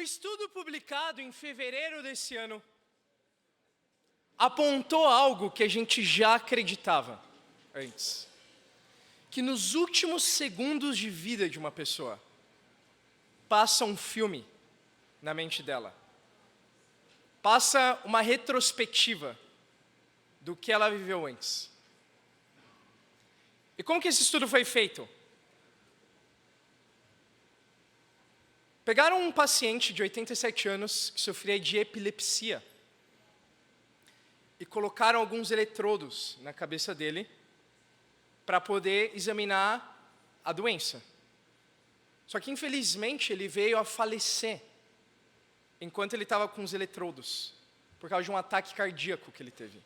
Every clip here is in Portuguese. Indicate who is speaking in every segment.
Speaker 1: estudo publicado em fevereiro desse ano apontou algo que a gente já acreditava antes. Que nos últimos segundos de vida de uma pessoa, passa um filme na mente dela. Passa uma retrospectiva do que ela viveu antes. E como que esse estudo foi feito? Pegaram um paciente de 87 anos que sofria de epilepsia e colocaram alguns eletrodos na cabeça dele para poder examinar a doença. Só que, infelizmente, ele veio a falecer enquanto ele estava com os eletrodos, por causa de um ataque cardíaco que ele teve.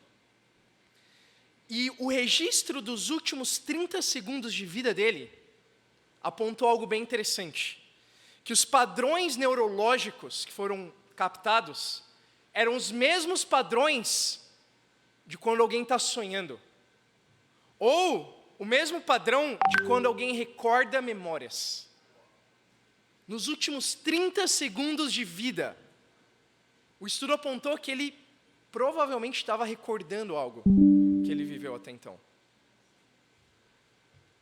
Speaker 1: E o registro dos últimos 30 segundos de vida dele apontou algo bem interessante. Que os padrões neurológicos que foram captados eram os mesmos padrões de quando alguém está sonhando. Ou o mesmo padrão de quando alguém recorda memórias. Nos últimos 30 segundos de vida, o estudo apontou que ele provavelmente estava recordando algo que ele viveu até então.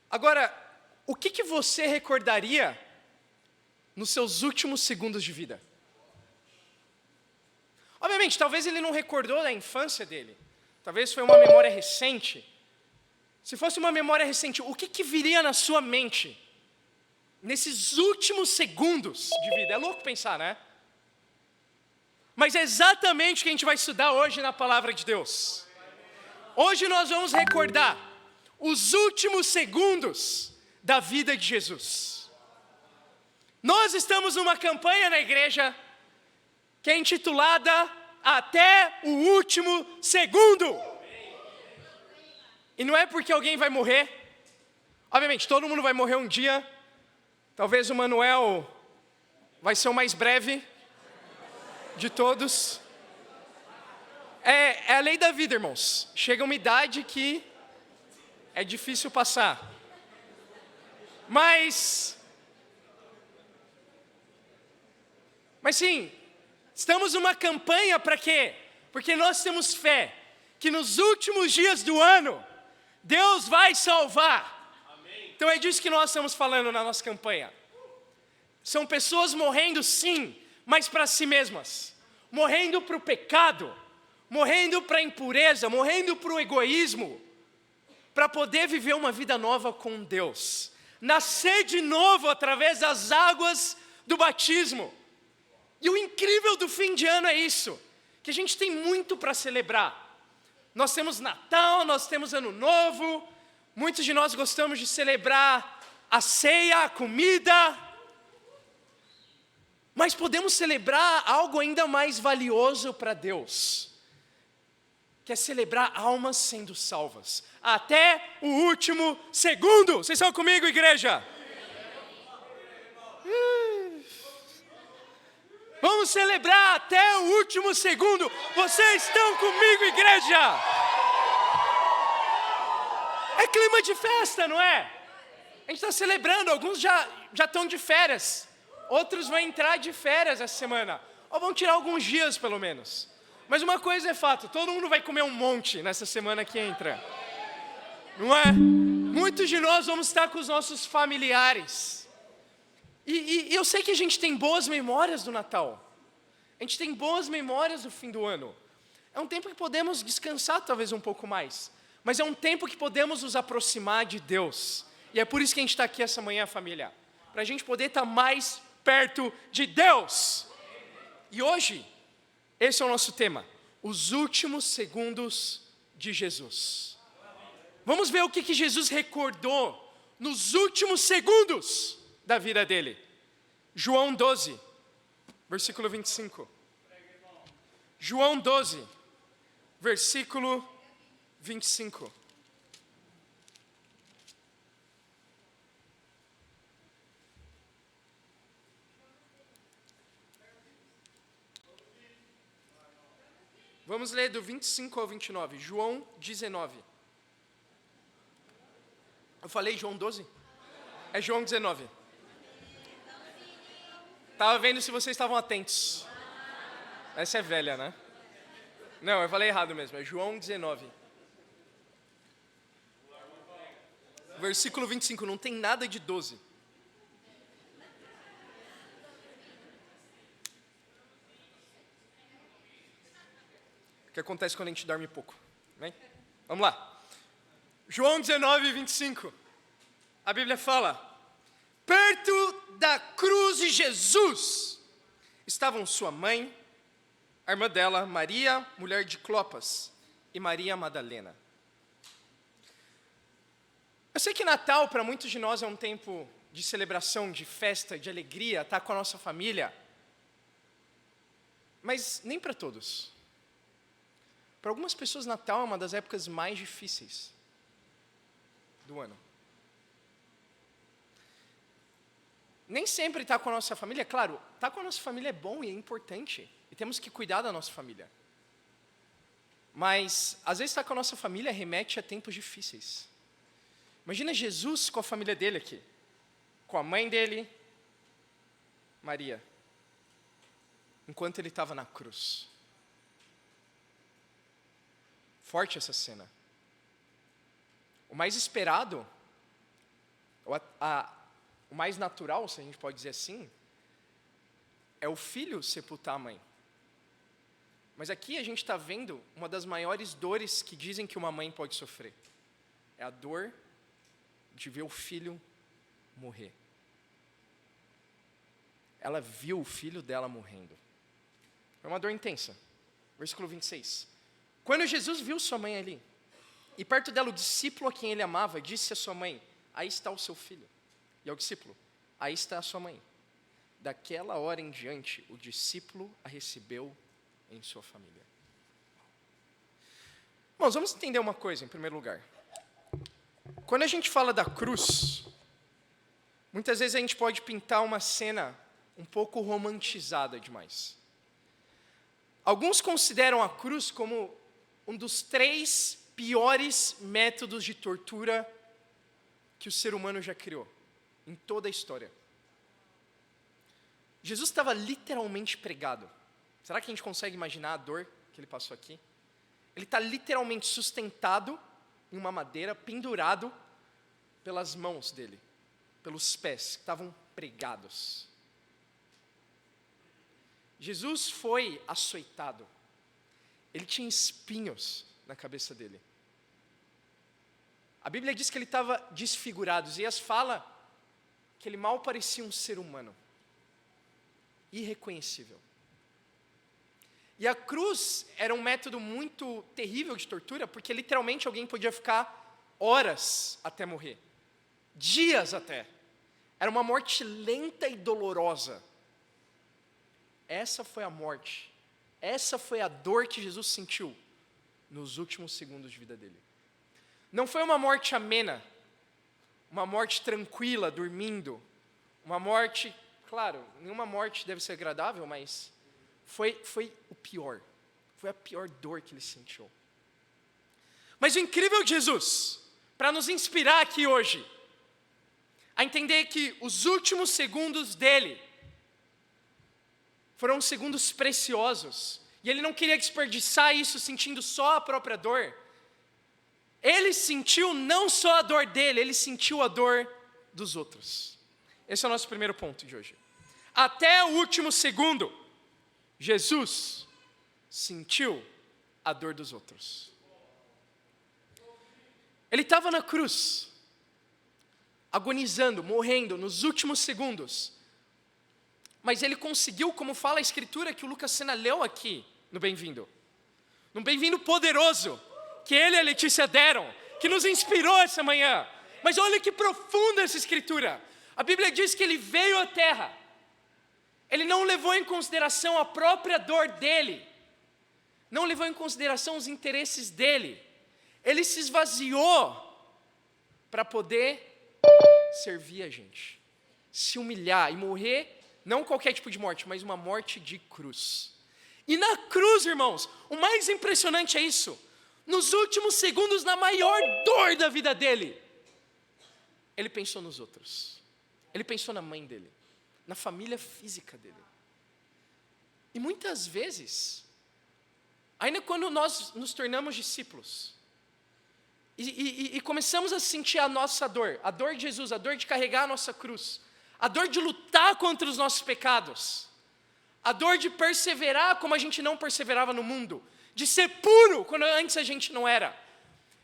Speaker 1: Agora, o que você recordaria nos seus últimos segundos de vida? Obviamente, talvez ele não recordou da infância dele. Talvez foi uma memória recente. Se fosse uma memória recente, o que viria na sua mente nesses últimos segundos de vida? É louco pensar, né? Mas é exatamente o que a gente vai estudar hoje na Palavra de Deus. Hoje nós vamos recordar os últimos segundos da vida de Jesus. Nós estamos numa campanha na igreja que é intitulada Até o Último Segundo. E não é porque alguém vai morrer. Obviamente, todo mundo vai morrer um dia. Talvez o Manuel vai ser o mais breve de todos. É a lei da vida, irmãos. Chega uma idade que é difícil passar. Mas sim, estamos numa campanha para quê? Porque nós temos fé que nos últimos dias do ano, Deus vai salvar. Amém. Então é disso que nós estamos falando na nossa campanha. São pessoas morrendo sim, mas para si mesmas. Morrendo para o pecado, morrendo para a impureza, morrendo para o egoísmo, para poder viver uma vida nova com Deus. Nascer de novo através das águas do batismo. E o incrível do fim de ano é isso, que a gente tem muito para celebrar. Nós temos Natal, nós temos Ano Novo, muitos de nós gostamos de celebrar a ceia, a comida, mas podemos celebrar algo ainda mais valioso para Deus, que é celebrar almas sendo salvas, até o último segundo. Vocês estão comigo, igreja? Vamos celebrar até o último segundo. Vocês estão comigo, igreja? É clima de festa, não é? A gente está celebrando, alguns já estão de férias. Outros vão entrar de férias essa semana. Ou vão tirar alguns dias, pelo menos. Mas uma coisa é fato, todo mundo vai comer um monte nessa semana que entra. Não é? Muitos de nós vamos estar com os nossos familiares. E eu sei que a gente tem boas memórias do Natal. A gente tem boas memórias do fim do ano. É um tempo que podemos descansar talvez um pouco mais. Mas é um tempo que podemos nos aproximar de Deus. E é por isso que a gente está aqui essa manhã, família. Para a gente poder estar mais perto de Deus. E hoje, esse é o nosso tema. Os últimos segundos de Jesus. Vamos ver o que Jesus recordou nos últimos segundos da vida dele. João 12, versículo 25. João 12, versículo 25. Vamos ler do 25 ao 29. João 19. Eu falei João 12? É João 19. Tava vendo se vocês estavam atentos. Essa é velha, né? Não, eu falei errado mesmo. É João 19. Versículo 25. Não tem nada de 12. O que acontece quando a gente dorme pouco? Vem? Vamos lá. João 19, 25. A Bíblia fala: perto da cruz de Jesus estavam sua mãe, a irmã dela, Maria, mulher de Clopas, e Maria Madalena. Eu sei que Natal, para muitos de nós, é um tempo de celebração, de festa, de alegria, estar com a nossa família. Mas nem para todos. Para algumas pessoas, Natal é uma das épocas mais difíceis do ano. Nem sempre estar com a nossa família, claro, estar com a nossa família é bom e é importante. E temos que cuidar da nossa família. Mas, às vezes, estar com a nossa família remete a tempos difíceis. Imagina Jesus com a família dele aqui. Com a mãe dele, Maria. Enquanto ele estava na cruz. Forte essa cena. O mais esperado, o mais natural, se a gente pode dizer assim, é o filho sepultar a mãe. Mas aqui a gente está vendo uma das maiores dores que dizem que uma mãe pode sofrer. É a dor de ver o filho morrer. Ela viu o filho dela morrendo. É uma dor intensa. Versículo 26. Quando Jesus viu sua mãe ali, e perto dela o discípulo a quem ele amava, disse à sua mãe: aí está o seu filho. E ao discípulo: aí está a sua mãe. Daquela hora em diante, o discípulo a recebeu em sua família. Irmãos, vamos entender uma coisa em primeiro lugar. Quando a gente fala da cruz, muitas vezes a gente pode pintar uma cena um pouco romantizada demais. Alguns consideram a cruz como um dos 3 piores métodos de tortura que o ser humano já criou, em toda a história. Jesus estava literalmente pregado. Será que a gente consegue imaginar a dor que ele passou aqui? Ele está literalmente sustentado em uma madeira, pendurado pelas mãos dele, pelos pés, que estavam pregados. Jesus foi açoitado. Ele tinha espinhos na cabeça dele. A Bíblia diz que ele estava desfigurado. Isaías fala que ele mal parecia um ser humano. Irreconhecível. E a cruz era um método muito terrível de tortura, porque literalmente alguém podia ficar horas até morrer. Dias até. Era uma morte lenta e dolorosa. Essa foi a morte. Essa foi a dor que Jesus sentiu nos últimos segundos de vida dele. Não foi uma morte amena, uma morte tranquila, dormindo, uma morte, claro, nenhuma morte deve ser agradável, mas foi o pior. Foi a pior dor que ele sentiu. Mas o incrível de Jesus, para nos inspirar aqui hoje, a entender que os últimos segundos dele foram segundos preciosos, e ele não queria desperdiçar isso sentindo só a própria dor. Ele sentiu não só a dor dele, ele sentiu a dor dos outros. Esse é o nosso primeiro ponto de hoje. Até o último segundo, Jesus sentiu a dor dos outros. Ele estava na cruz, agonizando, morrendo nos últimos segundos. Mas ele conseguiu, como fala a Escritura que o Lucas Sena leu aqui no Bem-vindo. No Bem-vindo poderoso que ele e a Letícia deram, que nos inspirou essa manhã. Mas olha que profunda essa Escritura. A Bíblia diz que ele veio à terra. Ele não levou em consideração a própria dor dele. Não levou em consideração os interesses dele. Ele se esvaziou para poder servir a gente. Se humilhar e morrer. Não qualquer tipo de morte, mas uma morte de cruz. E na cruz, irmãos, o mais impressionante é isso. Nos últimos segundos, na maior dor da vida dele, ele pensou nos outros. Ele pensou na mãe dele. na família física dele. E muitas vezes, ainda quando nós nos tornamos discípulos, e começamos a sentir a nossa dor, a dor de Jesus, a dor de carregar a nossa cruz, a dor de lutar contra os nossos pecados, a dor de perseverar como a gente não perseverava no mundo, de ser puro quando antes a gente não era,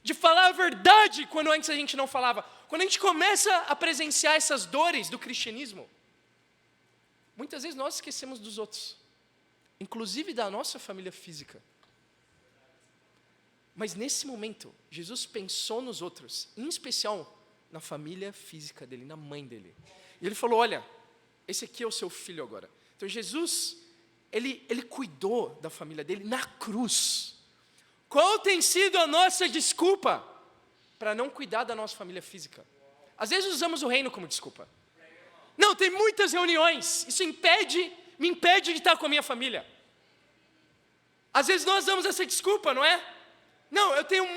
Speaker 1: de falar a verdade quando antes a gente não falava. Quando a gente começa a presenciar essas dores do cristianismo, muitas vezes nós esquecemos dos outros, inclusive da nossa família física. Mas nesse momento, Jesus pensou nos outros, em especial na família física dele, na mãe dele. E ele falou, olha, esse aqui é o seu filho agora. Então Jesus, ele cuidou da família dele na cruz. Qual tem sido a nossa desculpa para não cuidar da nossa família física? Às vezes usamos o reino como desculpa. Não, tem muitas reuniões, isso me impede de estar com a minha família. Às vezes nós damos essa desculpa, não é? Não, eu tenho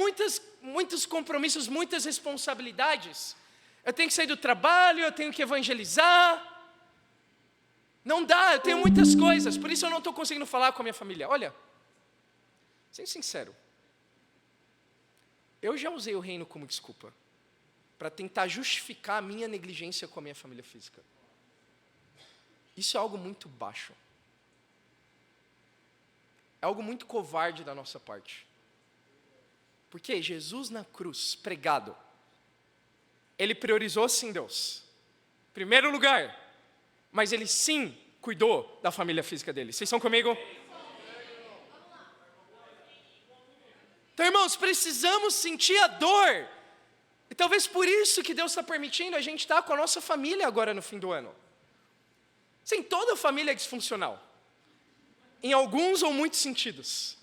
Speaker 1: muitos compromissos, muitas responsabilidades. Eu tenho que sair do trabalho, eu tenho que evangelizar. Não dá, eu tenho muitas coisas, por isso eu não estou conseguindo falar com a minha família. Olha, sendo sincero, eu já usei o reino como desculpa para tentar justificar a minha negligência com a minha família física. Isso é algo muito baixo. É algo muito covarde da nossa parte. Porque Jesus na cruz, pregado, ele priorizou sim Deus, primeiro lugar, mas ele sim cuidou da família física dele. Vocês estão comigo? Então, irmãos, precisamos sentir a dor. E talvez por isso que Deus está permitindo a gente estar com a nossa família agora no fim do ano. Sim, toda família é disfuncional. Em alguns ou muitos sentidos.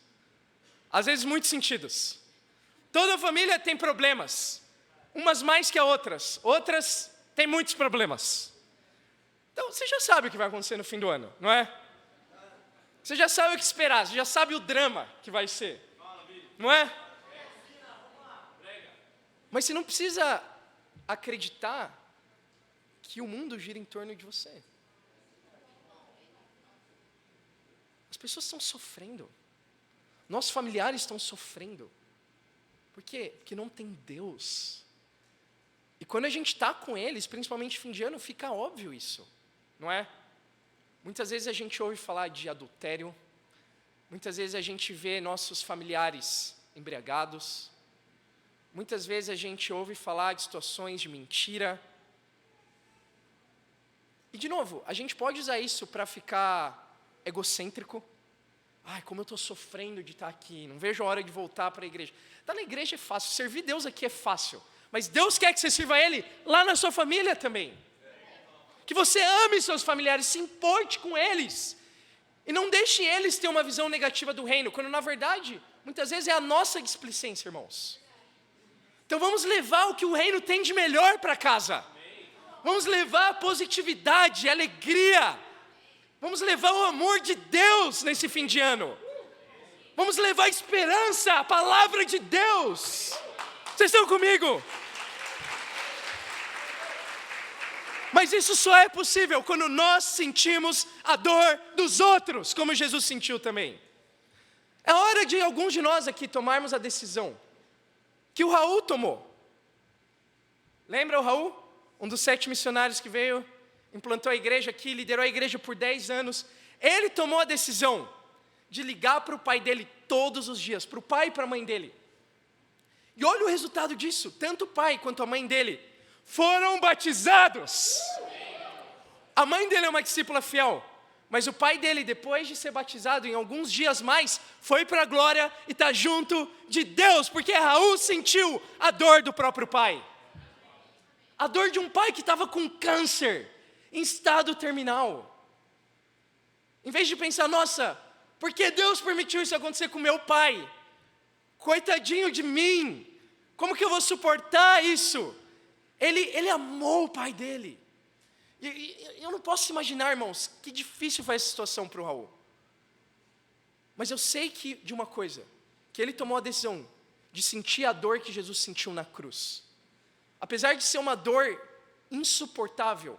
Speaker 1: Às vezes muitos sentidos. Toda família tem problemas. Umas mais que outras têm muitos problemas. Então, você já sabe o que vai acontecer no fim do ano, não é? Você já sabe o que esperar, você já sabe o drama que vai ser, não é? Mas você não precisa acreditar que o mundo gira em torno de você. As pessoas estão sofrendo. Nossos familiares estão sofrendo. Por quê? Porque não tem Deus. E quando a gente está com eles, principalmente fim de ano, fica óbvio isso, não é? Muitas vezes a gente ouve falar de adultério, muitas vezes a gente vê nossos familiares embriagados, muitas vezes a gente ouve falar de situações de mentira. E de novo, a gente pode usar isso para ficar egocêntrico. Ai, como eu estou sofrendo de estar aqui, não vejo a hora de voltar para a igreja. Estar na igreja é fácil, servir Deus aqui é fácil. Mas Deus quer que você sirva a Ele lá na sua família também. Que você ame seus familiares, se importe com eles. E não deixe eles ter uma visão negativa do reino, quando na verdade, muitas vezes é a nossa displicência, irmãos. Então vamos levar o que o reino tem de melhor para casa. Vamos levar a positividade, a alegria. Vamos levar o amor de Deus nesse fim de ano. Vamos levar a esperança, a palavra de Deus. Vocês estão comigo? Mas isso só é possível quando nós sentimos a dor dos outros, como Jesus sentiu também. É hora de alguns de nós aqui tomarmos a decisão que o Raul tomou. Lembra o Raul? Um dos 7 missionários que veio, implantou a igreja aqui, liderou a igreja por 10 anos. Ele tomou a decisão de ligar para o pai dele todos os dias, para o pai e para a mãe dele. E olha o resultado disso, tanto o pai quanto a mãe dele foram batizados. A mãe dele é uma discípula fiel, mas o pai dele, depois de ser batizado, em alguns dias mais, foi para a glória e está junto de Deus, porque Raul sentiu a dor do próprio pai. A dor de um pai que estava com câncer, em estado terminal. Em vez de pensar, nossa, por que Deus permitiu isso acontecer com meu pai? Coitadinho de mim, como que eu vou suportar isso? Ele amou o pai dele. E eu não posso imaginar, irmãos, que difícil foi essa situação para o Raul. Mas eu sei de uma coisa, que ele tomou a decisão de sentir a dor que Jesus sentiu na cruz. Apesar de ser uma dor insuportável,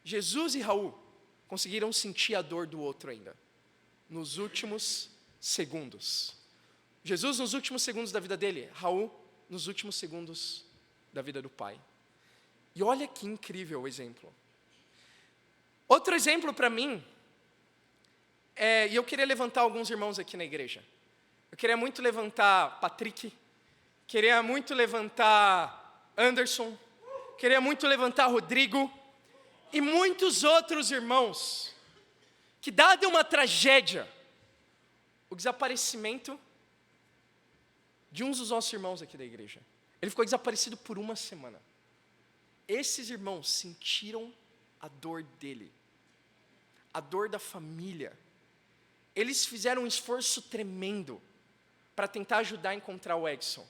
Speaker 1: Jesus e Raul conseguiram sentir a dor do outro ainda, nos últimos segundos. Jesus nos últimos segundos da vida dele, Raul nos últimos segundos da vida do pai. E olha que incrível o exemplo. Outro exemplo para mim, e eu queria levantar alguns irmãos aqui na igreja. Eu queria muito levantar Patrick, queria muito levantar Anderson, queria muito levantar Rodrigo e muitos outros irmãos que, dada uma tragédia, o desaparecimento de um dos nossos irmãos aqui da igreja, ele ficou desaparecido por uma semana. Esses irmãos sentiram a dor dele, a dor da família. Eles fizeram um esforço tremendo para tentar ajudar a encontrar o Edson.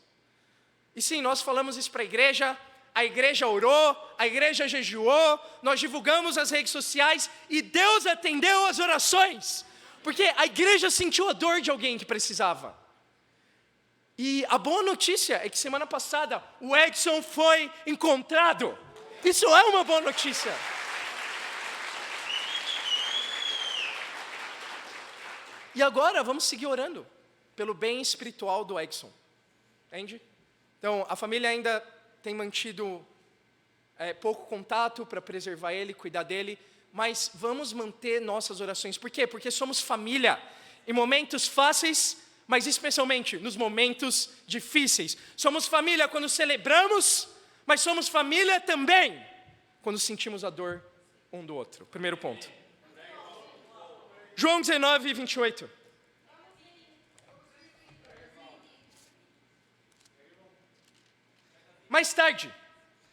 Speaker 1: E sim, nós falamos isso para a igreja orou, a igreja jejuou, nós divulgamos as redes sociais e Deus atendeu as orações, porque a igreja sentiu a dor de alguém que precisava. E a boa notícia é que semana passada o Edson foi encontrado. Isso é uma boa notícia. E agora vamos seguir orando pelo bem espiritual do Edson. Entende? Então, a família ainda tem mantido pouco contato para preservar ele, cuidar dele, mas vamos manter nossas orações. Por quê? Porque somos família em momentos fáceis, mas especialmente nos momentos difíceis. Somos família quando celebramos, mas somos família também quando sentimos a dor um do outro. Primeiro ponto. João 19, 28. Mais tarde,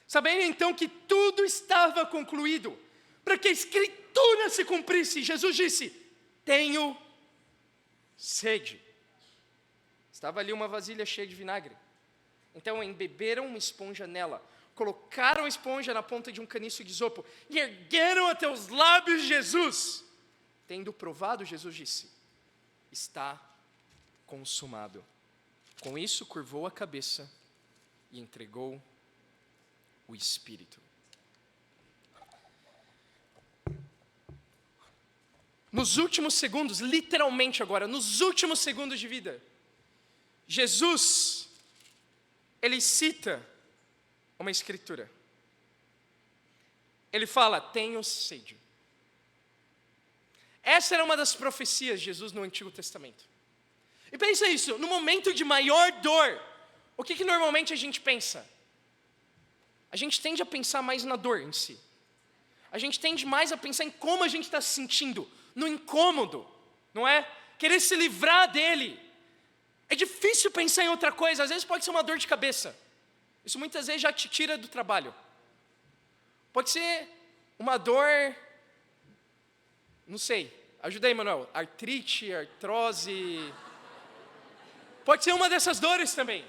Speaker 1: sabendo então que tudo estava concluído, para que a Escritura se cumprisse, Jesus disse: tenho sede. Estava ali uma vasilha cheia de vinagre. Então embeberam uma esponja nela, colocaram a esponja na ponta de um caniço de isopo e ergueram até os lábios de Jesus. Tendo provado, Jesus disse: está consumado. Com isso, curvou a cabeça e entregou o Espírito. Nos últimos segundos, literalmente agora, nos últimos segundos de vida, Jesus, ele cita uma escritura. Ele fala: tenho sede. Essa era uma das profecias de Jesus no Antigo Testamento. E pensa isso, no momento de maior dor, o que normalmente a gente pensa? A gente tende a pensar mais na dor em si. A gente tende mais a pensar em como a gente está se sentindo, no incômodo, não é? Querer se livrar dele. É difícil pensar em outra coisa, às vezes pode ser uma dor de cabeça. Isso muitas vezes já te tira do trabalho. Pode ser uma dor, não sei, ajuda aí, Manuel, artrite, artrose. Pode ser uma dessas dores também.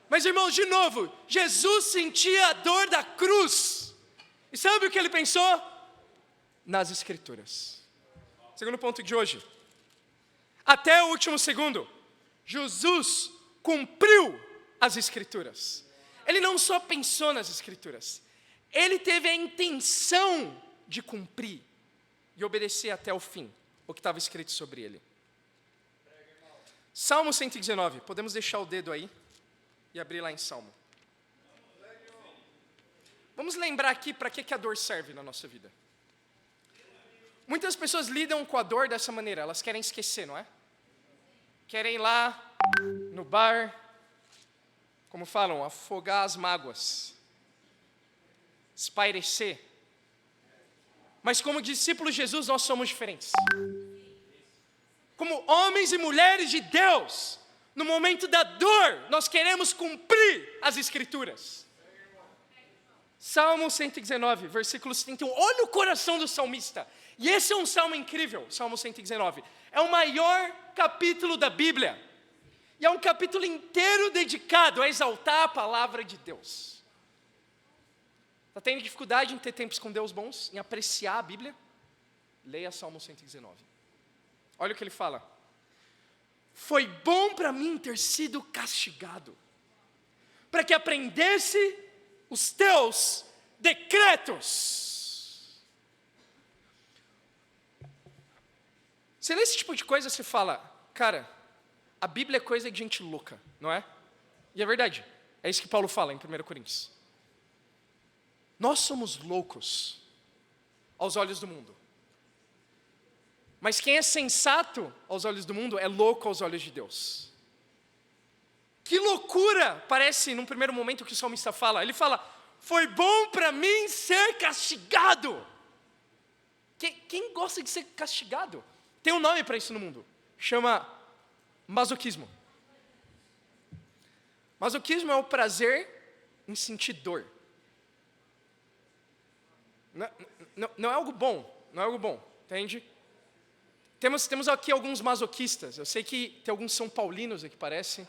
Speaker 1: Mas, irmãos, de novo, Jesus sentia a dor da cruz. E sabe o que ele pensou? Nas Escrituras. Segundo ponto de hoje. Até o último segundo, Jesus cumpriu as Escrituras. Ele não só pensou nas Escrituras, ele teve a intenção de cumprir e obedecer até o fim o que estava escrito sobre ele. Salmo 119, podemos deixar o dedo aí e abrir lá em Salmo. Vamos lembrar aqui para que a dor serve na nossa vida. Muitas pessoas lidam com a dor dessa maneira, elas querem esquecer, não é? Querem ir lá no bar, como falam, afogar as mágoas, espairecer. Mas como discípulos de Jesus, nós somos diferentes. Como homens e mulheres de Deus, no momento da dor, nós queremos cumprir as Escrituras. Salmo 119, versículo 71. Olha o coração do salmista. E esse é um salmo incrível, Salmo 119. É o maior capítulo da Bíblia. E é um capítulo inteiro dedicado a exaltar a palavra de Deus. Está tendo dificuldade em ter tempos com Deus bons, em apreciar a Bíblia? Leia Salmo 119. Olha o que ele fala. Foi bom para mim ter sido castigado, para que aprendesse os teus decretos. Você lê esse tipo de coisa, você fala, cara, a Bíblia é coisa de gente louca, não é? E é verdade. É isso que Paulo fala em 1 Coríntios. Nós somos loucos aos olhos do mundo. Mas quem é sensato aos olhos do mundo é louco aos olhos de Deus. Que loucura parece, num primeiro momento, o que o salmista fala. Ele fala, foi bom para mim ser castigado. Quem gosta de ser castigado? Tem um nome para isso no mundo. Chama masoquismo. Masoquismo é o prazer em sentir dor. Não é algo bom, não é algo bom, entende? Temos aqui alguns masoquistas. Eu sei que tem alguns São Paulinos aqui, parece.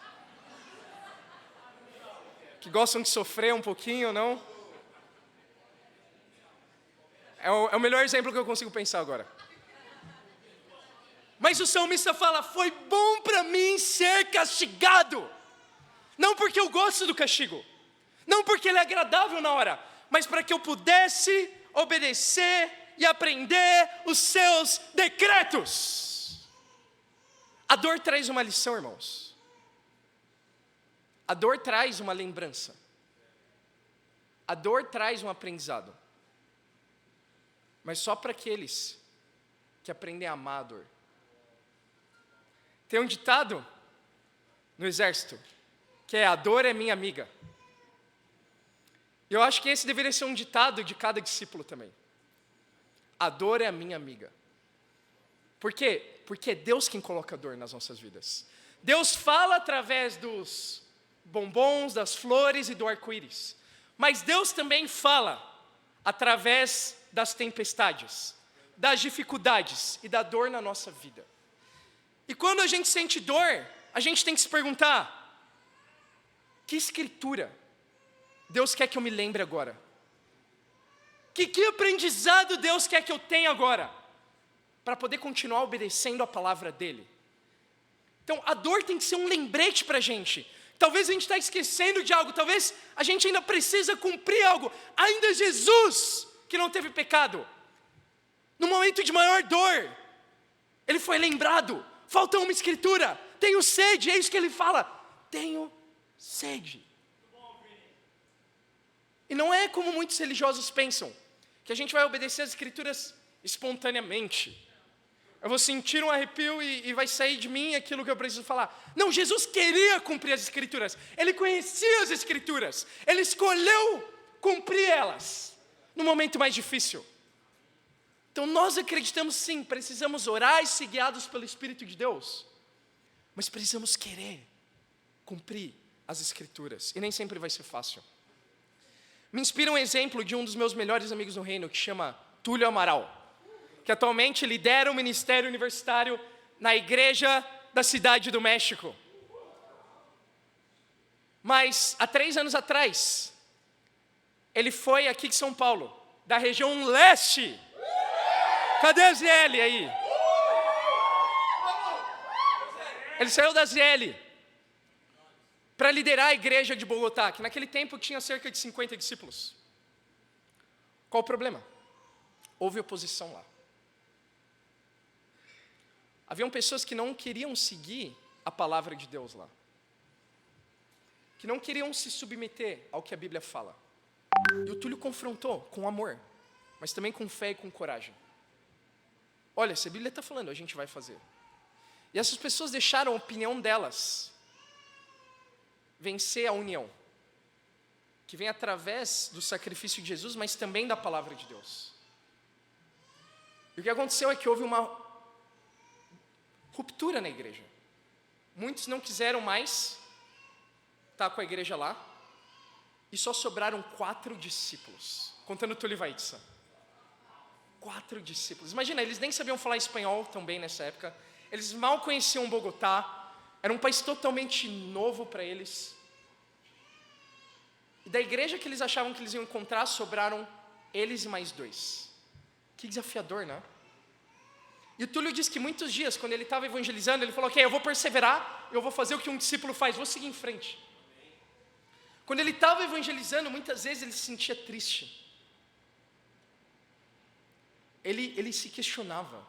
Speaker 1: Que gostam de sofrer um pouquinho, não? É o melhor exemplo que eu consigo pensar agora. Mas o salmista fala, foi bom para mim ser castigado. Não porque eu gosto do castigo. Não porque ele é agradável na hora. Mas para que eu pudesse obedecer e aprender os seus decretos. A dor traz uma lição, irmãos. A dor traz uma lembrança. A dor traz um aprendizado. Mas só para aqueles que aprendem a amar a dor. Tem um ditado no exército, que é a dor é minha amiga. Eu acho que esse deveria ser um ditado de cada discípulo também. A dor é a minha amiga. Por quê? Porque é Deus quem coloca a dor nas nossas vidas. Deus fala através dos bombons, das flores e do arco-íris. Mas Deus também fala através das tempestades, das dificuldades e da dor na nossa vida. E quando a gente sente dor, a gente tem que se perguntar, que escritura Deus quer que eu me lembre agora? Que aprendizado Deus quer que eu tenha agora? Para poder continuar obedecendo a palavra dEle. Então, a dor tem que ser um lembrete para a gente. Talvez a gente está esquecendo de algo, talvez a gente ainda precisa cumprir algo. Ainda Jesus, que não teve pecado, no momento de maior dor, Ele foi lembrado. Falta uma escritura, tenho sede, é isso que Ele fala. Tenho sede. E não é como muitos religiosos pensam, que a gente vai obedecer as escrituras espontaneamente. Eu vou sentir um arrepio e vai sair de mim aquilo que eu preciso falar. Não, Jesus queria cumprir as escrituras. Ele conhecia as escrituras. Ele escolheu cumprir elas no momento mais difícil. Então nós acreditamos sim, precisamos orar e ser guiados pelo Espírito de Deus. Mas precisamos querer cumprir as escrituras. E nem sempre vai ser fácil. Me inspira um exemplo de um dos meus melhores amigos no reino, que chama Túlio Amaral, que atualmente lidera o ministério universitário na igreja da Cidade do México. Mas, há 3 anos atrás, ele foi aqui de São Paulo, da região leste. Cadê a ZL aí? Ele saiu da ZL para liderar a igreja de Bogotá, que naquele tempo tinha cerca de 50 discípulos. Qual o problema? Houve oposição lá. Haviam pessoas que não queriam seguir a palavra de Deus lá. Que não queriam se submeter ao que a Bíblia fala. E o Túlio confrontou com amor, mas também com fé e com coragem. Olha, se a Bíblia está falando, a gente vai fazer. E essas pessoas deixaram a opinião delas vencer a união, que vem através do sacrifício de Jesus, mas também da palavra de Deus. E o que aconteceu é que houve uma ruptura na igreja. Muitos não quiseram mais estar com a igreja lá, e só sobraram 4 discípulos, contando Túlio Vaitza. 4 discípulos. Imagina, eles nem sabiam falar espanhol tão bem nessa época, eles mal conheciam Bogotá, era um país totalmente novo para eles. E da igreja que eles achavam que eles iam encontrar, sobraram eles e mais 2. Que desafiador, né? E o Túlio disse que muitos dias, quando ele estava evangelizando, ele falou, ok, eu vou perseverar, eu vou fazer o que um discípulo faz, vou seguir em frente. Quando ele estava evangelizando, muitas vezes ele se sentia triste. Ele se questionava.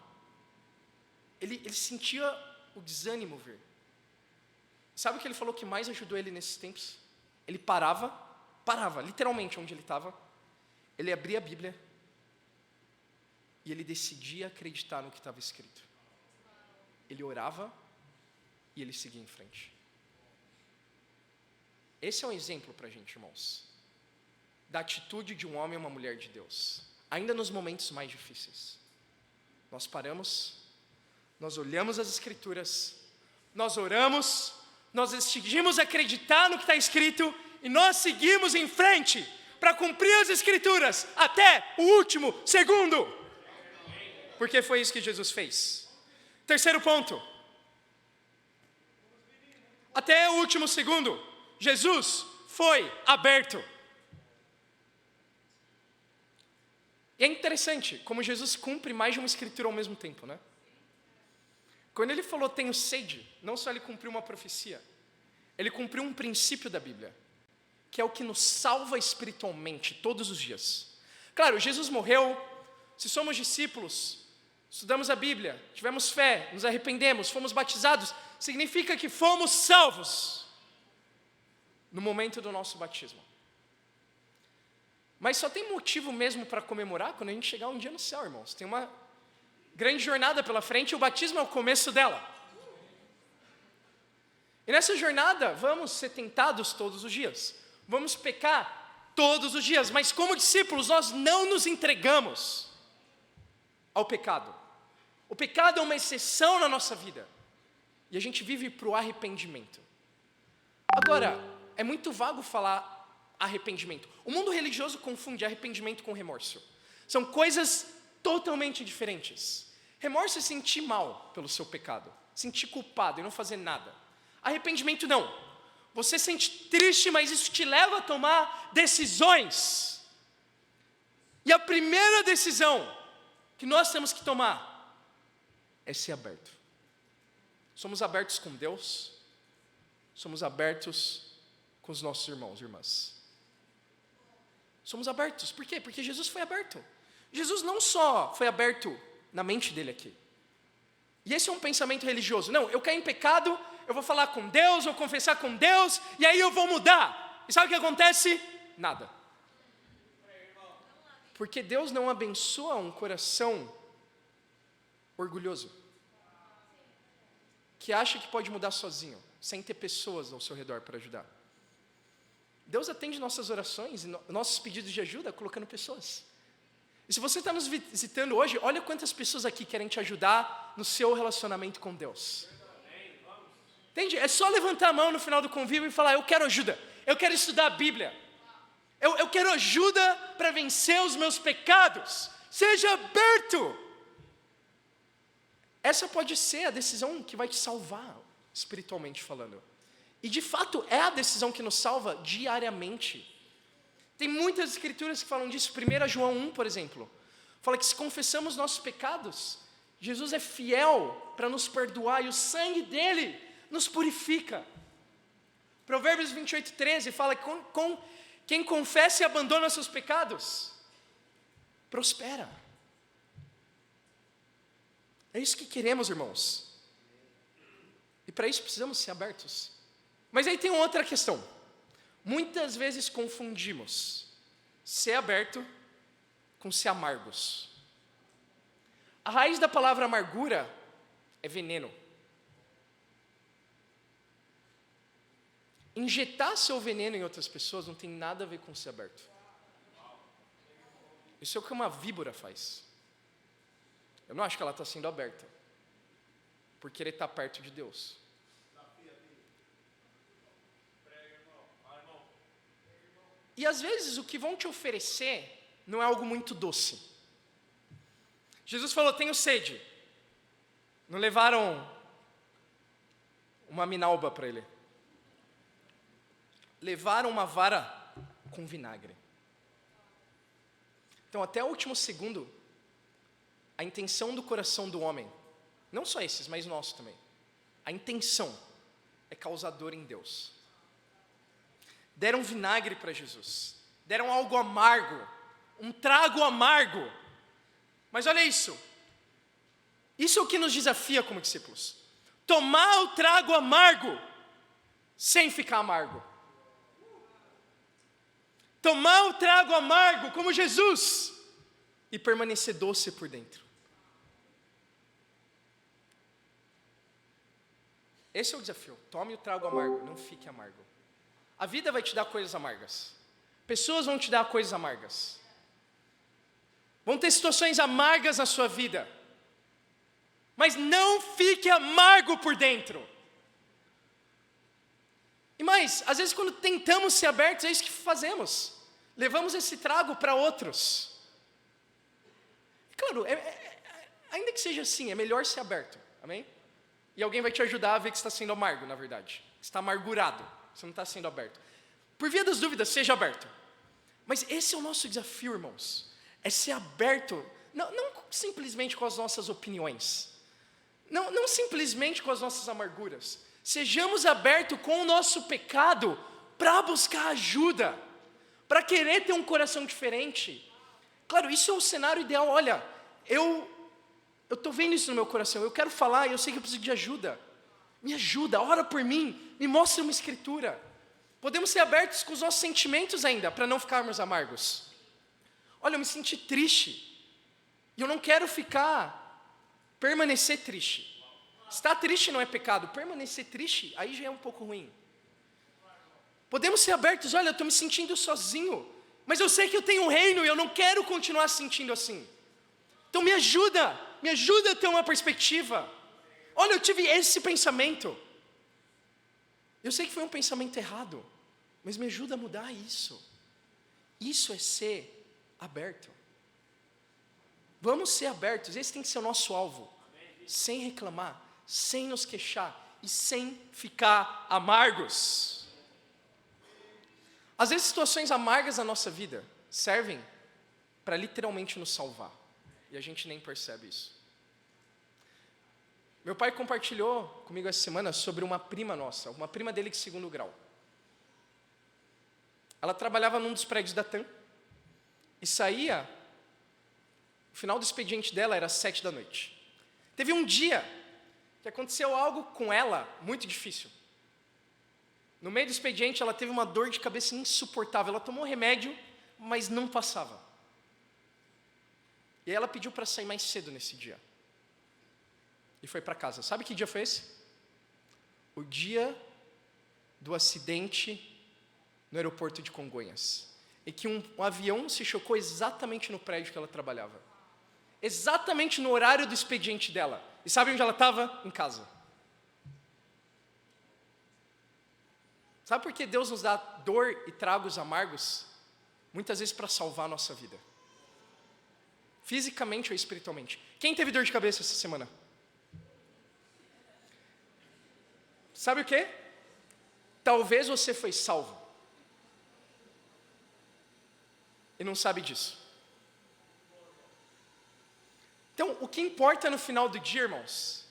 Speaker 1: ele sentia o desânimo vir. Sabe o que ele falou que mais ajudou ele nesses tempos? Ele parava literalmente onde ele estava, ele abria a Bíblia e ele decidia acreditar no que estava escrito. Ele orava e ele seguia em frente. Esse é um exemplo para a gente, irmãos, da atitude de um homem e uma mulher de Deus, ainda nos momentos mais difíceis. Nós paramos, nós olhamos as Escrituras, nós oramos, nós decidimos acreditar no que está escrito e nós seguimos em frente para cumprir as Escrituras até o último segundo. Porque foi isso que Jesus fez. Terceiro ponto. Até o último segundo, Jesus foi aberto. E é interessante como Jesus cumpre mais de uma escritura ao mesmo tempo, né? Quando ele falou tenho sede, não só ele cumpriu uma profecia, ele cumpriu um princípio da Bíblia, que é o que nos salva espiritualmente todos os dias. Claro, Jesus morreu, se somos discípulos, estudamos a Bíblia, tivemos fé, nos arrependemos, fomos batizados, significa que fomos salvos no momento do nosso batismo. Mas só tem motivo mesmo para comemorar quando a gente chegar um dia no céu, irmãos. Tem uma grande jornada pela frente e o batismo é o começo dela. E nessa jornada vamos ser tentados todos os dias. Vamos pecar todos os dias. Mas como discípulos nós não nos entregamos ao pecado. O pecado é uma exceção na nossa vida. E a gente vive para o arrependimento. Agora, é muito vago falar arrependimento. O mundo religioso confunde arrependimento com remorso. São coisas totalmente diferentes. Remorso é sentir mal pelo seu pecado, sentir culpado e não fazer nada. Arrependimento não. Você sente triste, mas isso te leva a tomar decisões. E a primeira decisão que nós temos que tomar é ser aberto. Somos abertos com Deus, somos abertos com os nossos irmãos e irmãs. Somos abertos. Por quê? Porque Jesus foi aberto. Jesus não só foi aberto na mente dele aqui. E esse é um pensamento religioso. Não, eu caí em pecado, eu vou falar com Deus, vou confessar com Deus, e aí eu vou mudar. E sabe o que acontece? Nada. Porque Deus não abençoa um coração orgulhoso, que acha que pode mudar sozinho, sem ter pessoas ao seu redor para ajudar. Deus atende nossas orações e nossos pedidos de ajuda colocando pessoas. E se você está nos visitando hoje, olha quantas pessoas aqui querem te ajudar no seu relacionamento com Deus. Entende? É só levantar a mão no final do convívio e falar, eu quero ajuda, eu quero estudar a Bíblia, eu quero ajuda para vencer os meus pecados. Seja aberto. Essa pode ser a decisão que vai te salvar, espiritualmente falando. E de fato é a decisão que nos salva diariamente. Tem muitas escrituras que falam disso. 1 João 1, por exemplo, fala que se confessamos nossos pecados, Jesus é fiel para nos perdoar e o sangue dele nos purifica. Provérbios 28:13 fala que quem confessa e abandona seus pecados, prospera. É isso que queremos, irmãos. E para isso precisamos ser abertos. Mas aí tem outra questão. Muitas vezes confundimos ser aberto com ser amargos. A raiz da palavra amargura é veneno. Injetar seu veneno em outras pessoas não tem nada a ver com ser aberto. Isso é o que uma víbora faz. Eu não acho que ela está sendo aberta por querer estar perto de Deus. E às vezes o que vão te oferecer não é algo muito doce. Jesus falou, tenho sede. Não levaram uma minalba para ele. Levaram uma vara com vinagre. Então até o último segundo, a intenção do coração do homem, não só esses, mas nosso também, a intenção é causar dor em Deus. Deram vinagre para Jesus, deram algo amargo, um trago amargo. Mas olha isso, Isso é o que nos desafia como discípulos. Tomar o trago amargo, sem ficar amargo. Tomar o trago amargo, como Jesus, e permanecer doce por dentro. Esse é o desafio. Tome o trago amargo, não fique amargo. A vida vai te dar coisas amargas. Pessoas vão te dar coisas amargas. Vão ter situações amargas na sua vida. Mas não fique amargo por dentro. E mais, às vezes quando tentamos ser abertos, é isso que fazemos. Levamos esse trago para outros. Claro, ainda que seja assim, é melhor ser aberto. Amém? E alguém vai te ajudar a ver que você está sendo amargo, na verdade. Você está amargurado, você não está sendo aberto. Por via das dúvidas, seja aberto. Mas esse é o nosso desafio, irmãos. É ser aberto, não simplesmente com as nossas opiniões. Não simplesmente com as nossas amarguras. Sejamos abertos com o nosso pecado para buscar ajuda. Para querer ter um coração diferente. Claro, isso é o cenário ideal. Olha, eu estou vendo isso no meu coração. Eu quero falar e eu sei que eu preciso de ajuda. Me ajuda, ora por mim. Me mostra uma escritura. Podemos ser abertos com os nossos sentimentos ainda, para não ficarmos amargos. Olha, eu me senti triste. E eu não quero permanecer triste. Estar triste não é pecado. Permanecer triste, aí já é um pouco ruim. Podemos ser abertos. Olha, eu estou me sentindo sozinho. Mas eu sei que eu tenho um reino e eu não quero continuar sentindo assim. Então me ajuda a ter uma perspectiva. Olha, eu tive esse pensamento. Eu sei que foi um pensamento errado, mas me ajuda a mudar isso. Isso é ser aberto. Vamos ser abertos, esse tem que ser o nosso alvo. Sem reclamar, sem nos queixar e sem ficar amargos. Às vezes situações amargas na nossa vida servem para literalmente nos salvar. E a gente nem percebe isso. Meu pai compartilhou comigo essa semana sobre uma prima nossa, uma prima dele de 2º grau. Ela trabalhava num dos prédios da TAM e saía, o final do expediente dela era às 7 da noite. Teve um dia que aconteceu algo com ela muito difícil. No meio do expediente, ela teve uma dor de cabeça insuportável. Ela tomou remédio, mas não passava. E aí ela pediu para sair mais cedo nesse dia. E foi para casa. Sabe que dia foi esse? O dia do acidente no aeroporto de Congonhas. E que um avião se chocou exatamente no prédio que ela trabalhava. Exatamente no horário do expediente dela. E sabe onde ela estava? Em casa. Sabe por que Deus nos dá dor e tragos amargos? Muitas vezes para salvar a nossa vida. Fisicamente ou espiritualmente. Quem teve dor de cabeça essa semana? Sabe o quê? Talvez você foi salvo. E não sabe disso. Então, o que importa no final do dia, irmãos,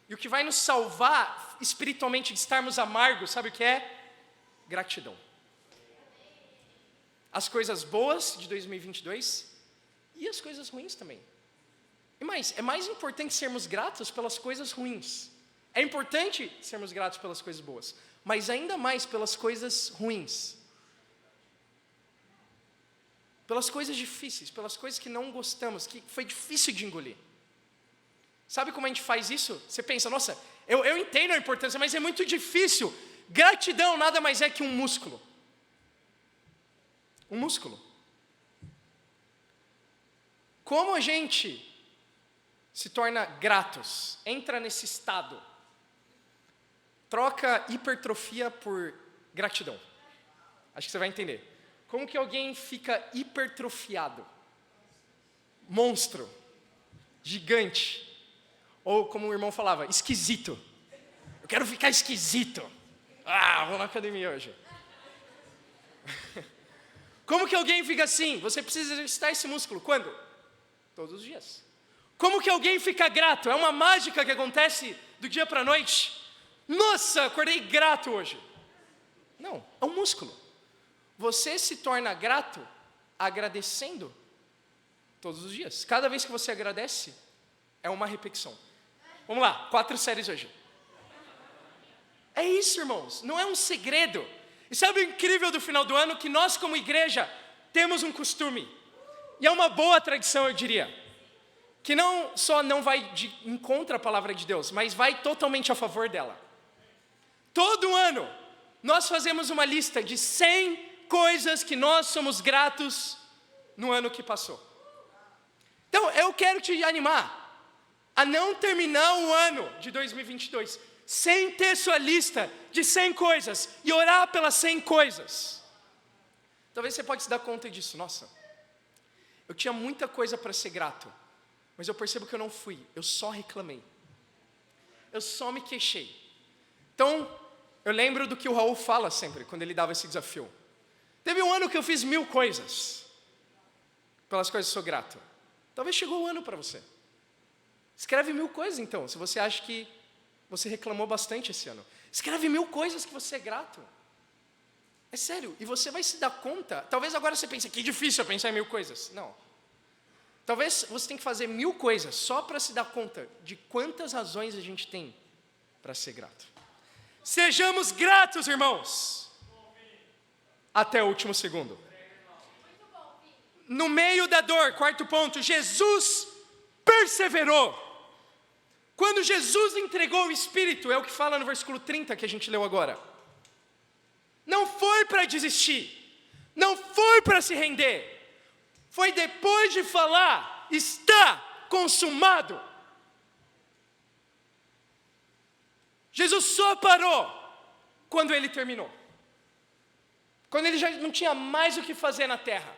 Speaker 1: e o que vai nos salvar espiritualmente de estarmos amargos, sabe o que é? Gratidão. As coisas boas de 2022 e as coisas ruins também. E mais, é mais importante sermos gratos pelas coisas ruins. É importante sermos gratos pelas coisas boas, mas ainda mais pelas coisas ruins. Pelas coisas difíceis, pelas coisas que não gostamos, que foi difícil de engolir. Sabe como a gente faz isso? Você pensa, nossa, eu entendo a importância, mas é muito difícil. Gratidão nada mais é que um músculo. Um músculo. Como a gente se torna gratos, entra nesse estado, troca hipertrofia por gratidão. Acho que você vai entender. Como que alguém fica hipertrofiado? Monstro. Gigante. Ou como o irmão falava, esquisito. Eu quero ficar esquisito. Vou na academia hoje. Como que alguém fica assim? Você precisa exercitar esse músculo. Quando? Todos os dias. Como que alguém fica grato? É uma mágica que acontece do dia para a noite? Nossa, acordei grato hoje. Não, é um músculo. Você se torna grato agradecendo todos os dias. Cada vez que você agradece, é uma repetição. Vamos lá, 4 séries hoje. É isso, irmãos, não é um segredo. E sabe o incrível do final do ano? Que nós, como igreja, temos um costume. E é uma boa tradição, eu diria. Que não só não vai de encontro à palavra de Deus, mas vai totalmente a favor dela. Todo ano, nós fazemos uma lista de 100 coisas que nós somos gratos no ano que passou. Então, eu quero te animar a não terminar o ano de 2022 sem ter sua lista de 100 coisas e orar pelas 100 coisas. Talvez você pode se dar conta disso. Nossa, eu tinha muita coisa para ser grato, mas eu percebo que eu não fui, eu só reclamei. Eu só me queixei. Então, eu lembro do que o Raul fala sempre, quando ele dava esse desafio. Teve um ano que eu fiz 1000 coisas, pelas quais eu sou grato. Talvez chegou o ano para você. Escreve 1000 coisas então, se você acha que você reclamou bastante esse ano. Escreve 1000 coisas que você é grato. É sério, e você vai se dar conta. Talvez agora você pense, que difícil eu pensar em 1000 coisas. Não. Talvez você tenha que fazer 1000 coisas só para se dar conta de quantas razões a gente tem para ser grato. Sejamos gratos, irmãos. Até o último segundo. No meio da dor, quarto ponto, Jesus perseverou. Quando Jesus entregou o Espírito, é o que fala no versículo 30 que a gente leu agora. Não foi para desistir, não foi para se render, foi depois de falar, está consumado. Jesus só parou quando ele terminou. Quando ele já não tinha mais o que fazer na terra.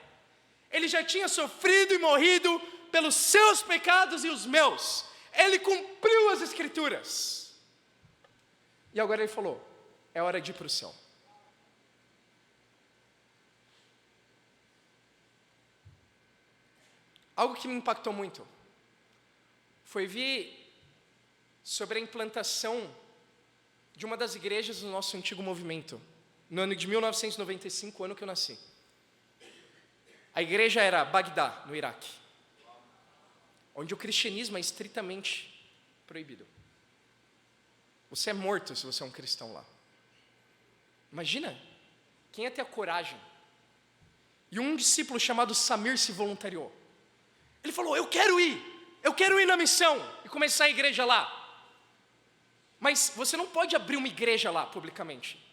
Speaker 1: Ele já tinha sofrido e morrido pelos seus pecados e os meus. Ele cumpriu as Escrituras. E agora ele falou, é hora de ir para o céu. Algo que me impactou muito foi ver sobre a implantação de uma das igrejas do nosso antigo movimento, no ano de 1995, o ano que eu nasci. A igreja era Bagdá, no Iraque, onde o cristianismo é estritamente proibido. Você é morto se você é um cristão lá. Imagina, quem ia ter a coragem? E um discípulo chamado Samir se voluntariou. Ele falou, eu quero ir na missão e começar a igreja lá. Mas você não pode abrir uma igreja lá publicamente.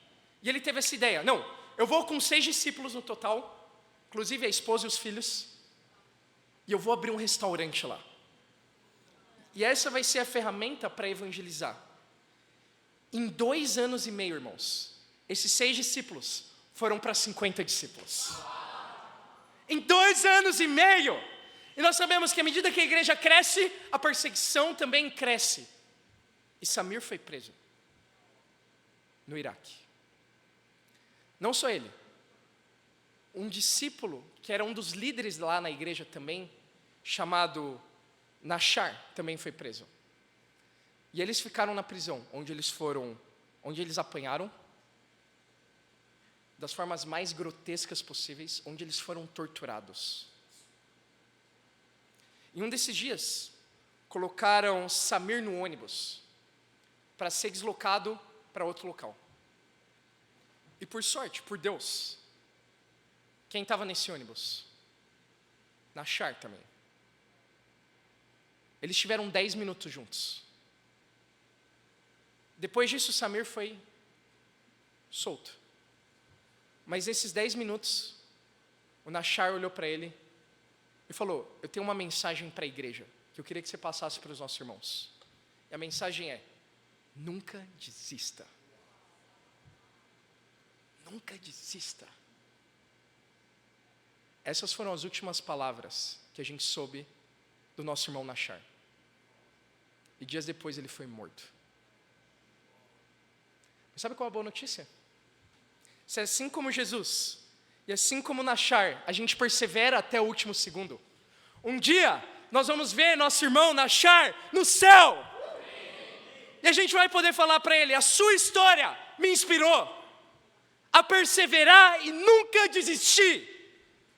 Speaker 1: E ele teve essa ideia, não, eu vou com 6 discípulos no total, inclusive a esposa e os filhos, e eu vou abrir um restaurante lá. E essa vai ser a ferramenta para evangelizar. Em 2 anos e meio, irmãos, esses 6 discípulos foram para 50 discípulos. Em 2 anos e meio. E nós sabemos que à medida que a igreja cresce, a perseguição também cresce. E Samir foi preso no Iraque. Não só ele. Um discípulo, que era um dos líderes lá na igreja também, chamado Nashar, também foi preso. E eles ficaram na prisão, onde eles apanharam, das formas mais grotescas possíveis, onde eles foram torturados. Em um desses dias, colocaram Samir no ônibus, para ser deslocado para outro local. E por sorte, por Deus, quem estava nesse ônibus? Nashar também. Eles tiveram 10 minutos juntos. Depois disso, Samir foi solto. Mas nesses 10 minutos, o Nashar olhou para ele e falou, eu tenho uma mensagem para a igreja, que eu queria que você passasse para os nossos irmãos. E a mensagem é, nunca desista. Nunca desista. Essas foram as últimas palavras que a gente soube do nosso irmão Nashar. E dias depois ele foi morto. Mas sabe qual é a boa notícia? Se assim como Jesus, e assim como Nashar, a gente persevera até o último segundo, um dia nós vamos ver nosso irmão Nashar no céu. E a gente vai poder falar para ele, a sua história me inspirou a perseverar e nunca desistir.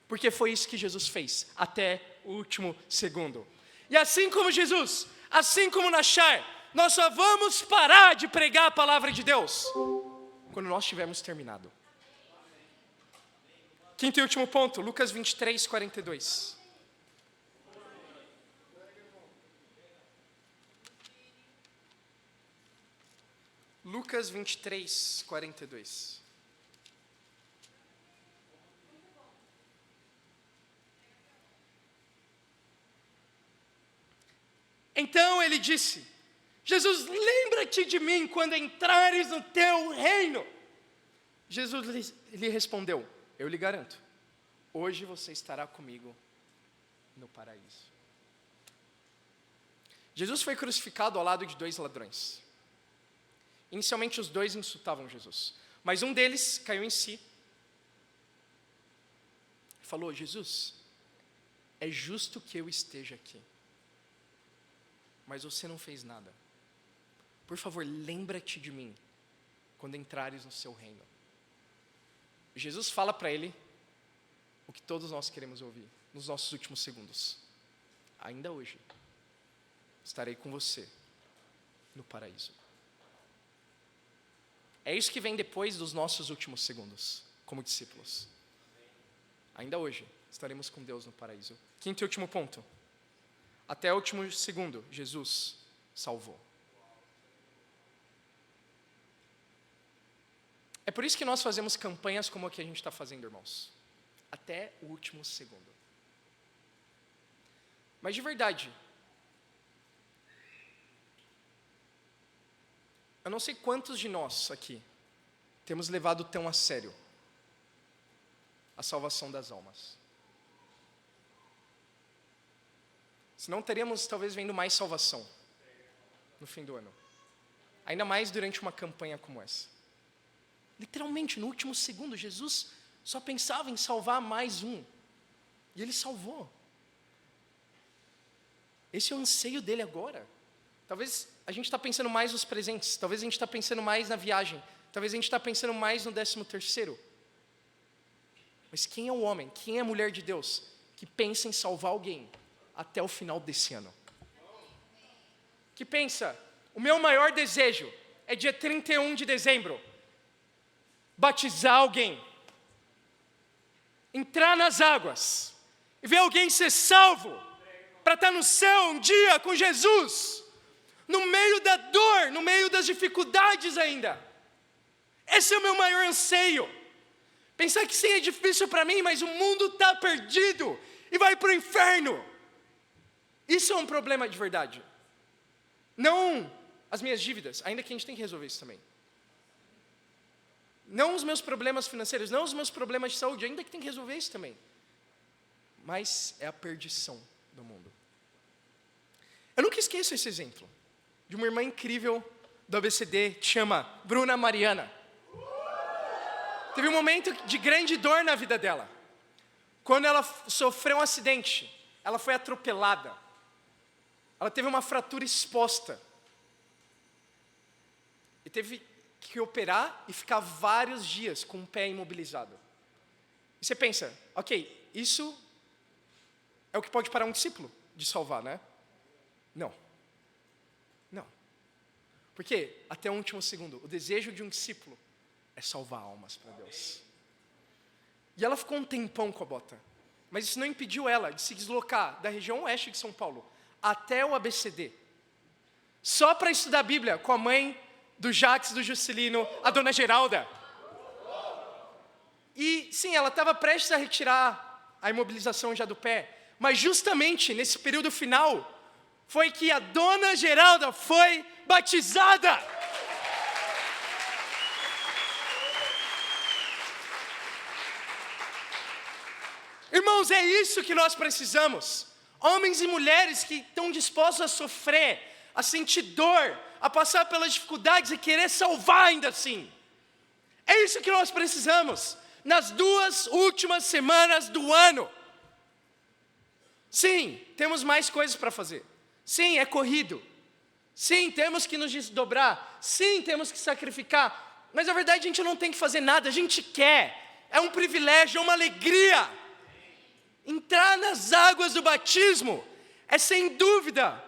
Speaker 1: Porque foi isso que Jesus fez, até o último segundo. E assim como Jesus, assim como Nashar, nós só vamos parar de pregar a palavra de Deus quando nós tivermos terminado. Quinto e último ponto, Lucas 23, 42. Lucas 23, 42. Então ele disse: Jesus, lembra-te de mim quando entrares no teu reino. Jesus lhe respondeu: eu lhe garanto, hoje você estará comigo no paraíso. Jesus foi crucificado ao lado de dois ladrões. Inicialmente os dois insultavam Jesus, mas um deles caiu em si e falou: Jesus, é justo que eu esteja aqui, mas você não fez nada. Por favor, lembra-te de mim quando entrares no seu reino. Jesus fala para ele o que todos nós queremos ouvir nos nossos últimos segundos: ainda hoje estarei com você no paraíso. É isso que vem depois dos nossos últimos segundos, como discípulos. Ainda hoje estaremos com Deus no paraíso. Quinto e último ponto. Até o último segundo, Jesus salvou. É por isso que nós fazemos campanhas como a que a gente está fazendo, irmãos. Até o último segundo. Mas de verdade, eu não sei quantos de nós aqui temos levado tão a sério a salvação das almas. Senão teríamos talvez vendo mais salvação no fim do ano. Ainda mais durante uma campanha como essa. Literalmente, no último segundo, Jesus só pensava em salvar mais um. E Ele salvou. Esse é o anseio dele agora. Talvez a gente está pensando mais nos presentes. Talvez a gente está pensando mais na viagem. Talvez a gente está pensando mais no 13º. Mas quem é o homem, quem é a mulher de Deus que pensa em salvar alguém até o final desse ano? Que pensa, o meu maior desejo é dia 31 de dezembro, batizar alguém, entrar nas águas e ver alguém ser salvo para estar no céu um dia com Jesus, no meio da dor, no meio das dificuldades ainda. Esse é o meu maior anseio. Pensar que sim, é difícil para mim, mas o mundo está perdido e vai para o inferno. Isso é um problema de verdade. Não as minhas dívidas, ainda que a gente tem que resolver isso também. Não os meus problemas financeiros, não os meus problemas de saúde, ainda que tem que resolver isso também. Mas é a perdição do mundo. Eu nunca esqueço esse exemplo de uma irmã incrível do ABCD, que chama Bruna Mariana. Teve um momento de grande dor na vida dela. Quando ela sofreu um acidente, ela foi atropelada. Ela teve uma fratura exposta. E teve que operar e ficar vários dias com o pé imobilizado. E você pensa, ok, isso é o que pode parar um discípulo de salvar, né? Não. Não. Porque, até o último segundo, o desejo de um discípulo é salvar almas para Deus. E ela ficou um tempão com a bota. Mas isso não impediu ela de se deslocar da região oeste de São Paulo até o ABCD. Só para estudar a Bíblia com a mãe do Jax, do Juscelino, a dona Geralda. E sim, ela estava prestes a retirar a imobilização já do pé. Mas justamente nesse período final, foi que a dona Geralda foi batizada. Irmãos, é isso que nós precisamos. Homens e mulheres que estão dispostos a sofrer, a sentir dor, a passar pelas dificuldades e querer salvar ainda assim. É isso que nós precisamos nas 2 últimas semanas do ano. Sim, temos mais coisas para fazer. Sim, é corrido. Sim, temos que nos desdobrar. Sim, temos que sacrificar. Mas na verdade a gente não tem que fazer nada, a gente quer. É um privilégio, é uma alegria. Entrar nas águas do batismo é sem dúvida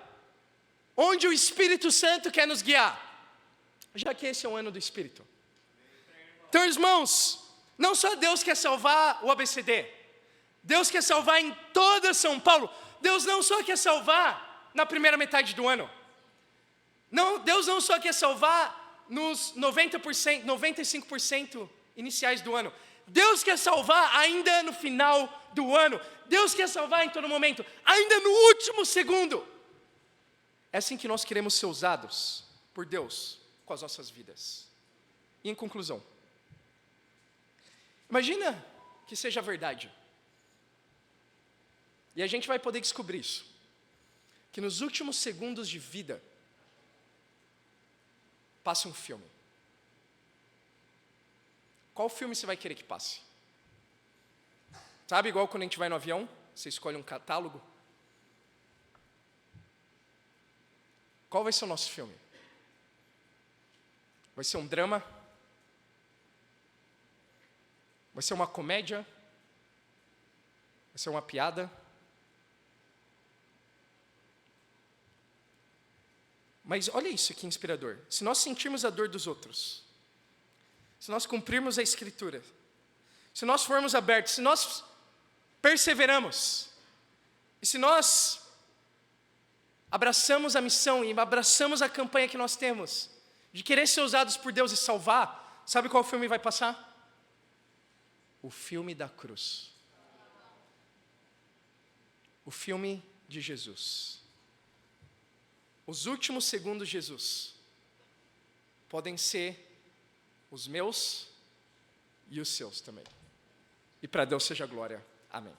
Speaker 1: onde o Espírito Santo quer nos guiar, já que esse é o ano do Espírito. Então, irmãos, não só Deus quer salvar o ABCD, Deus quer salvar em toda São Paulo. Deus não só quer salvar na primeira metade do ano. Não, Deus não só quer salvar nos 90%, 95% iniciais do ano. Deus quer salvar ainda no final do ano. Deus quer salvar em todo momento, ainda no último segundo. É assim que nós queremos ser usados por Deus com as nossas vidas. E em conclusão, imagina que seja verdade. E a gente vai poder descobrir isso. Que nos últimos segundos de vida, passa um filme. Qual filme você vai querer que passe? Sabe, igual quando a gente vai no avião, você escolhe um catálogo. Qual vai ser o nosso filme? Vai ser um drama? Vai ser uma comédia? Vai ser uma piada? Mas olha isso que inspirador. Se nós sentirmos a dor dos outros, se nós cumprirmos a Escritura, se nós formos abertos, se nós perseveramos, e se nós abraçamos a missão e abraçamos a campanha que nós temos, de querer ser usados por Deus e salvar, sabe qual filme vai passar? O filme da cruz. O filme de Jesus. Os últimos segundos de Jesus podem ser os meus e os seus também. E para Deus seja glória. Amém.